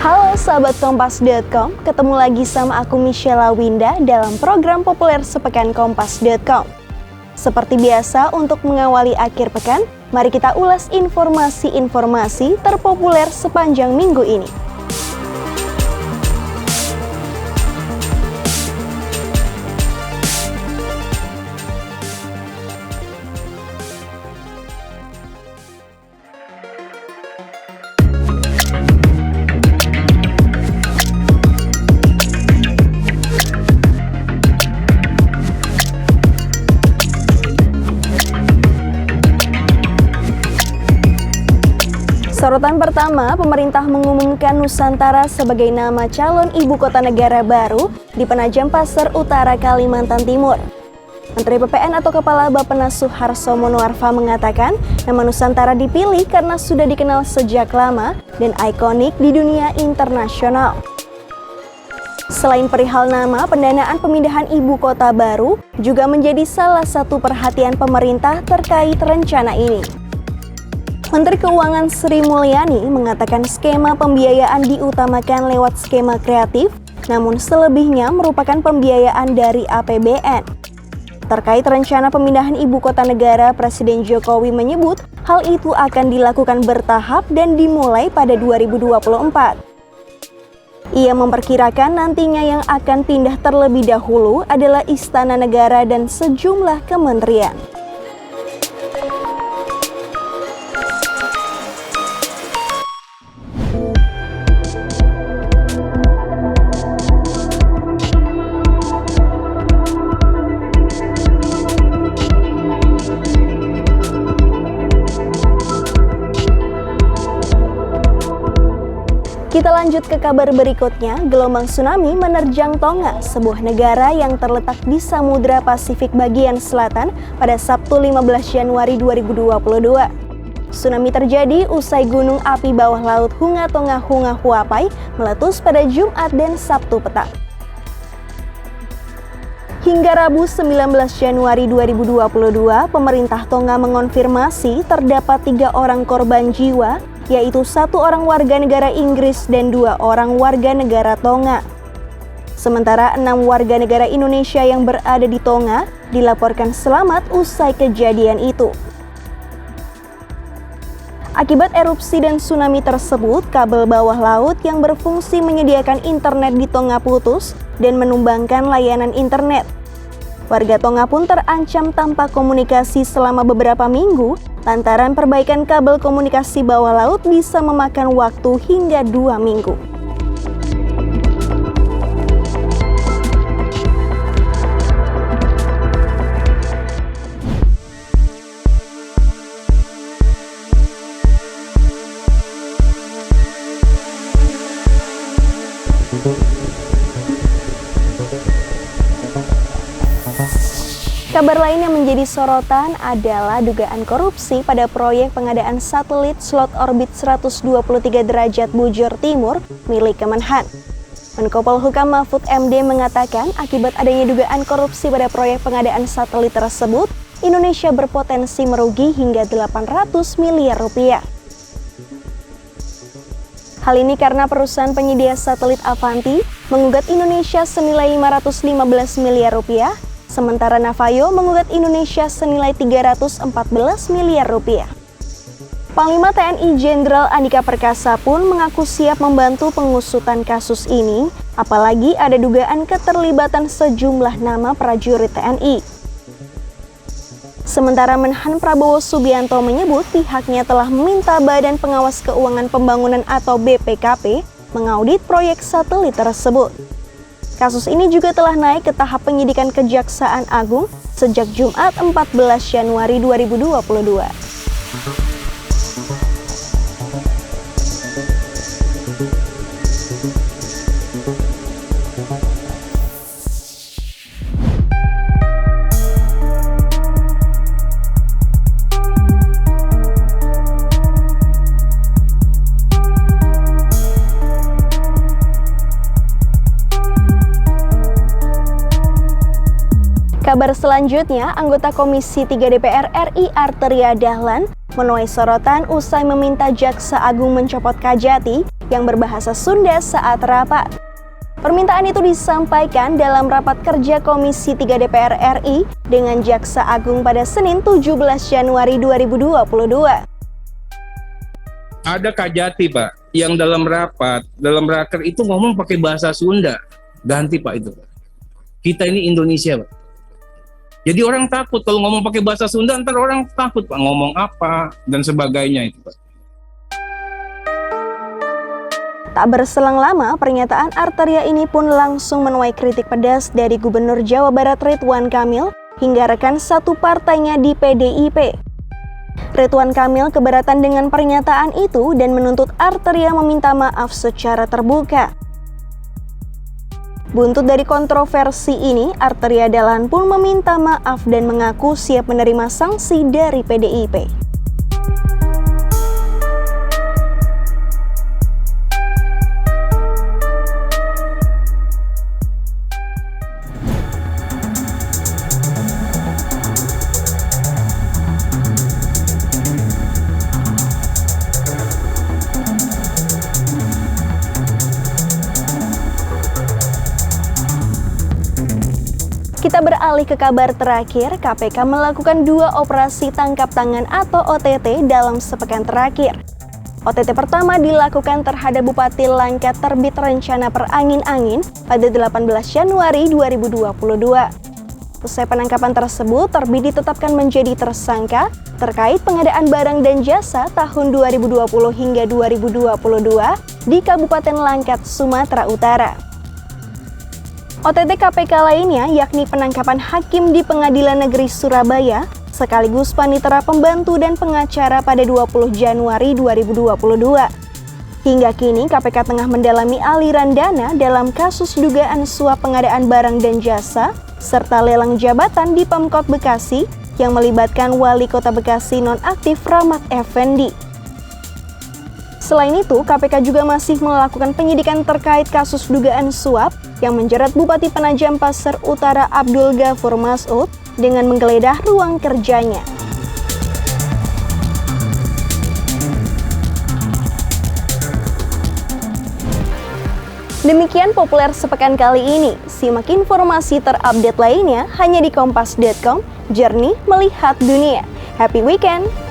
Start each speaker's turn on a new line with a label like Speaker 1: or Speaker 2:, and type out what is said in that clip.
Speaker 1: Halo sahabat Kompas.com, ketemu lagi sama aku Michelle Winda dalam program populer sepekan Kompas.com. Seperti biasa, untuk mengawali akhir pekan, mari kita ulas informasi-informasi terpopuler sepanjang minggu ini. Sorotan pertama, pemerintah mengumumkan Nusantara sebagai nama calon ibu kota negara baru di Penajam Pasar Utara, Kalimantan Timur. Menteri PPN atau Kepala Bappenas Suharso Monoarfa mengatakan nama Nusantara dipilih karena sudah dikenal sejak lama dan ikonik di dunia internasional. Selain perihal nama, pendanaan pemindahan ibu kota baru juga menjadi salah satu perhatian pemerintah terkait rencana ini. Menteri Keuangan Sri Mulyani mengatakan skema pembiayaan diutamakan lewat skema kreatif, namun selebihnya merupakan pembiayaan dari APBN. Terkait rencana pemindahan ibu kota negara, Presiden Jokowi menyebut hal itu akan dilakukan bertahap dan dimulai pada 2024. Ia memperkirakan nantinya yang akan pindah terlebih dahulu adalah Istana Negara dan sejumlah kementerian. Kita lanjut ke kabar berikutnya. Gelombang tsunami menerjang Tonga, sebuah negara yang terletak di Samudra Pasifik bagian selatan pada Sabtu 15 Januari 2022. Tsunami terjadi usai gunung api bawah laut Hunga Tonga Hunga Huapai meletus pada Jumat dan Sabtu petang. Hingga Rabu 19 Januari 2022, pemerintah Tonga mengonfirmasi terdapat 3 orang korban jiwa, yaitu 1 orang warga negara Inggris dan 2 orang warga negara Tonga. Sementara 6 warga negara Indonesia yang berada di Tonga dilaporkan selamat usai kejadian itu. Akibat erupsi dan tsunami tersebut, kabel bawah laut yang berfungsi menyediakan internet di Tonga putus dan menumbangkan layanan internet. Warga Tonga pun terancam tanpa komunikasi selama beberapa minggu, lantaran perbaikan kabel komunikasi bawah laut bisa memakan waktu hingga 2 minggu. Kabar lain yang menjadi sorotan adalah dugaan korupsi pada proyek pengadaan satelit slot orbit 123 derajat Bujur Timur milik Kemenhan. Menko Polhukam Mahfud MD mengatakan akibat adanya dugaan korupsi pada proyek pengadaan satelit tersebut, Indonesia berpotensi merugi hingga 800 miliar rupiah. Hal ini karena perusahaan penyedia satelit Avanti menggugat Indonesia senilai 515 miliar rupiah, sementara Navayo menggugat Indonesia senilai 314 miliar rupiah. Panglima TNI Jenderal Andika Perkasa pun mengaku siap membantu pengusutan kasus ini, apalagi ada dugaan keterlibatan sejumlah nama prajurit TNI. Sementara Menhan Prabowo Subianto menyebut pihaknya telah meminta Badan Pengawas Keuangan Pembangunan atau BPKP mengaudit proyek satelit tersebut. Kasus ini juga telah naik ke tahap penyidikan Kejaksaan Agung sejak Jumat 14 Januari 2022. Kabar selanjutnya, anggota Komisi 3 DPR RI Arteria Dahlan menuai sorotan usai meminta Jaksa Agung mencopot Kajati yang berbahasa Sunda saat rapat. Permintaan itu disampaikan dalam rapat kerja Komisi 3 DPR RI dengan Jaksa Agung pada Senin 17 Januari 2022.
Speaker 2: Ada Kajati, Pak, yang dalam raker itu ngomong pakai bahasa Sunda. Ganti, Pak, itu. Kita ini Indonesia, Pak. Jadi orang takut kalau ngomong pakai bahasa Sunda, ntar orang takut, Pak, ngomong apa dan sebagainya itu, Pak.
Speaker 1: Tak berselang lama, pernyataan Arteria ini pun langsung menuai kritik pedas dari Gubernur Jawa Barat Ridwan Kamil hingga rekan satu partainya di PDIP. Ridwan Kamil keberatan dengan pernyataan itu dan menuntut Arteria meminta maaf secara terbuka. Buntut dari kontroversi ini, Arteria Dahlan pun meminta maaf dan mengaku siap menerima sanksi dari PDIP. Kita beralih ke kabar terakhir, KPK melakukan 2 operasi tangkap tangan atau OTT dalam sepekan terakhir. OTT pertama dilakukan terhadap Bupati Langkat terbit rencana perangin-angin pada 18 Januari 2022. Usai penangkapan tersebut, terbit ditetapkan menjadi tersangka terkait pengadaan barang dan jasa tahun 2020 hingga 2022 di Kabupaten Langkat, Sumatera Utara. OTT KPK lainnya yakni penangkapan hakim di Pengadilan Negeri Surabaya sekaligus panitera pembantu dan pengacara pada 20 Januari 2022. Hingga kini KPK tengah mendalami aliran dana dalam kasus dugaan suap pengadaan barang dan jasa serta lelang jabatan di Pemkot Bekasi yang melibatkan Wali Kota Bekasi nonaktif Rahmat Effendi. Selain itu, KPK juga masih melakukan penyidikan terkait kasus dugaan suap yang menjerat Bupati Penajam Pasir Utara Abdul Ghafur Mas'ud dengan menggeledah ruang kerjanya. Demikian Populer sepekan kali ini. Simak informasi terupdate lainnya hanya di kompas.com. Jernih melihat dunia. Happy weekend!